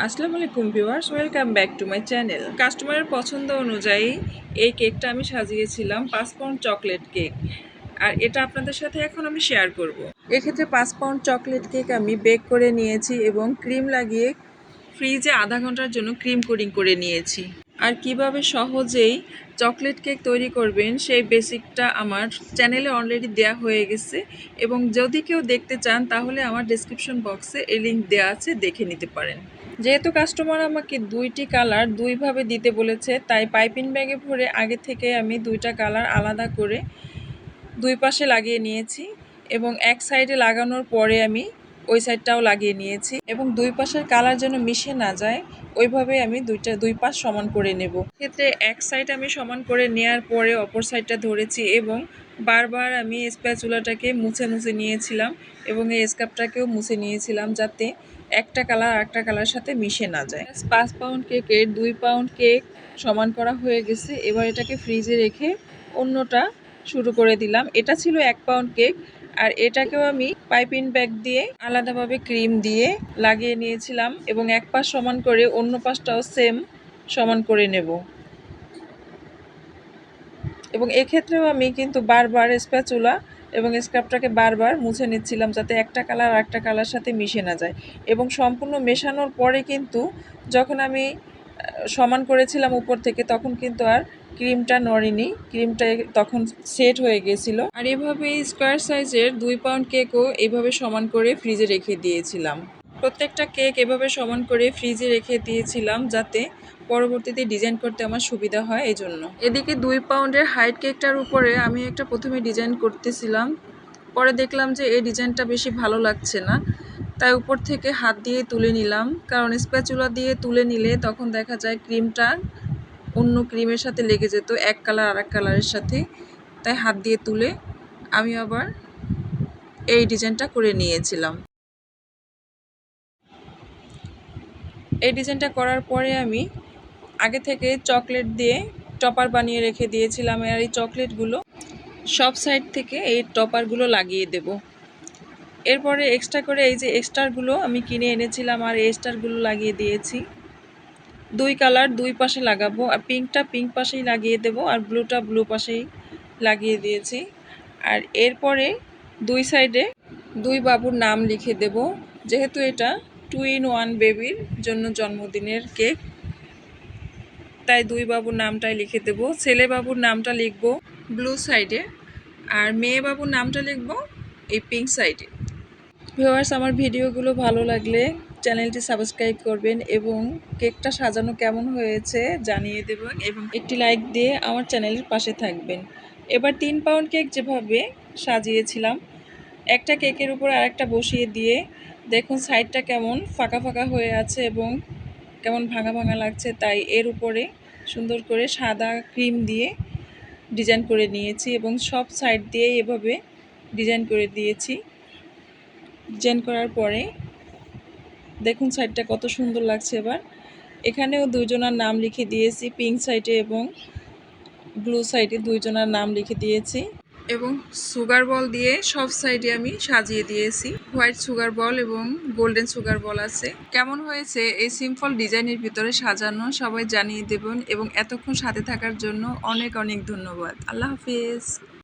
আসসালামু আলাইকুম viewers, welcome back to my channel. কাস্টমারের পছন্দ অনুযায়ী এই কেকটা আমি সাজিয়েছিলাম 5 পাউন্ড চকলেট কেক, আর এটা আপনাদের সাথে এখন আমি শেয়ার করব। এক্ষেত্রে 5 পাউন্ড চকলেট কেক আমি বেক করে নিয়েছি এবং ক্রিম লাগিয়ে ফ্রিজে আধা ঘন্টার জন্য ক্রিম কোটিং করে নিয়েছি। আর কিভাবে সহজেই চকলেট কেক তৈরি করবেন সেই বেসিকটা আমার চ্যানেলে অলরেডি দেওয়া হয়ে গেছে, এবং যদি কেউ দেখতে চান তাহলে আমার ডেসক্রিপশন বক্সে এই লিঙ্ক দেওয়া আছে, দেখে নিতে পারেন। যেহেতু কাস্টমার আমাকে 2টি কালার 2ভাবে দিতে বলেছে, তাই পাইপিং ব্যাগে ভরে আগে থেকে আমি 2টা কালার আলাদা করে 2 পাশে লাগিয়ে নিয়েছি, এবং এক সাইডে লাগানোর পরে আমি ওই সাইডটাও লাগিয়ে নিয়েছি, এবং 2 পাশের কালার যেন মিশে না যায় ওইভাবে আমি 2 পাশ সমান করে নেব। ক্ষেত্রে এক সাইড আমি সমান করে নেওয়ার পরে অপর সাইডটা ধরেছি, এবং বারবার আমি স্প্যাচুলাটাকে মুছে নিয়েছিলাম, এবং এই স্কার্ফটাকেও মুছে নিয়েছিলাম যাতে একটা কালার আরেকটা কালার সাথে মিশে না যায়। 5 পাউন্ড কেকের 2 পাউন্ড কেক সমান করা হয়ে গেছে। এবার এটাকে ফ্রিজে রেখে অন্যটা শুরু করে দিলাম। এটা ছিল 1 পাউন্ড কেক, আর এটাকেও আমি পাইপিং ব্যাগ দিয়ে আলাদাভাবে ক্রিম দিয়ে লাগিয়ে নিয়েছিলাম, এবং এক পাশ সমান করে অন্য পাশটাও সেম সমান করে নেব। এবং এক্ষেত্রেও আমি কিন্তু বারবার স্প্যাচুলা এবং স্ক্রাবটাকে বারবার মুছে নিচ্ছিলাম যাতে একটা কালার আরেকটা কালার সাথে মিশে না যায়। এবং সম্পূর্ণ মেশানোর পরে কিন্তু যখন আমি সমান করেছিলাম উপর থেকে, তখন কিন্তু আর ক্রিমটা নড়েনি, ক্রিমটা তখন সেট হয়ে গেছিলো। আর এভাবে স্কোয়ার সাইজের 2 পাউন্ড কেকও এইভাবে সমান করে ফ্রিজে রেখে দিয়েছিলাম। প্রত্যেকটা কেক এভাবে সমান করে ফ্রিজে রেখে দিয়েছিলাম যাতে পরবর্তীতে ডিজাইন করতে আমার সুবিধা হয় এই জন্য। এদিকে 2 পাউন্ডের হাইট কেকটার উপরে আমি একটা প্রথমে ডিজাইন করতেছিলাম, পরে দেখলাম যে এই ডিজাইনটা বেশি ভালো লাগছে না, তাই উপর থেকে হাত দিয়ে তুলে নিলাম, কারণ স্প্যাচুলা দিয়ে তুলে নিলে তখন দেখা যায় ক্রিমটা অন্য ক্রিমের সাথে লেগে যেত, এক কালার আর এক কালারের সাথে। তাই হাত দিয়ে তুলে আমি আবার এই ডিজাইনটা করে নিয়েছিলাম। এই ডিজাইনটা করার পরে আমি আগে থেকে চকলেট দিয়ে টপার বানিয়ে রেখে দিয়েছিলাম, আর এই চকলেটগুলো সব সাইড থেকে এই টপারগুলো লাগিয়ে দেব। এরপরে এক্সট্রা করে এই যে স্টারগুলো আমি কিনে এনেছিলাম, আর এই স্টারগুলো লাগিয়ে দিয়েছি। 2 কালার 2 পাশে লাগাবো, আর পিঙ্কটা পিঙ্ক পাশেই লাগিয়ে দেব, আর ব্লুটা ব্লু পাশেই লাগিয়ে দিয়েছি। আর এরপরে 2 সাইডে 2 বাবুর নাম লিখে দেব, যেহেতু এটা 2 in 1 বেবির জন্য জন্মদিনের কেক, তাই 2 বাবুর নামটাই লিখে দেব। ছেলে বাবুর নামটা লিখব ব্লু সাইডে, আর মেয়ে বাবুর নামটা লিখব এই পিঙ্ক সাইডে। ভিউয়ার্স, আমার ভিডিওগুলো ভালো লাগলে চ্যানেলটি সাবস্ক্রাইব করবেন, এবং কেকটা সাজানো কেমন হয়েছে জানিয়ে দেবেন, এবং একটি লাইক দিয়ে আমার চ্যানেলের পাশে থাকবেন। এবার 3 পাউন্ড কেক যেভাবে সাজিয়েছিলাম, একটা কেকের উপর আরেকটা বসিয়ে দিয়ে দেখুন সাইডটা কেমন ফাঁকা ফাঁকা হয়ে আছে এবং কেমন ভাঙা ভাঙা লাগছে, তাই এর উপরে সুন্দর করে সাদা ক্রিম দিয়ে ডিজাইন করে নিয়েছি, এবং সব সাইড দিয়ে এভাবে ডিজাইন করে দিয়েছি। ডিজাইন করার পরে দেখুন সাইডটা কত সুন্দর লাগছে। এবার এখানেও 2 জনের নাম লিখে দিয়েছি, পিঙ্ক সাইডে এবং ব্লু সাইডে 2 জনের নাম লিখে দিয়েছি, এবং সুগার বল দিয়ে সব সাইডে আমি সাজিয়ে দিয়েছি। হোয়াইট সুগার বল এবং গোল্ডেন সুগার বল আছে। কেমন হয়েছে এই সিম্পল ডিজাইনের ভিতরে সাজানো সবাই জানিয়ে দেবেন, এবং এতক্ষণ সাথে থাকার জন্য অনেক অনেক ধন্যবাদ। আল্লাহ হাফিজ।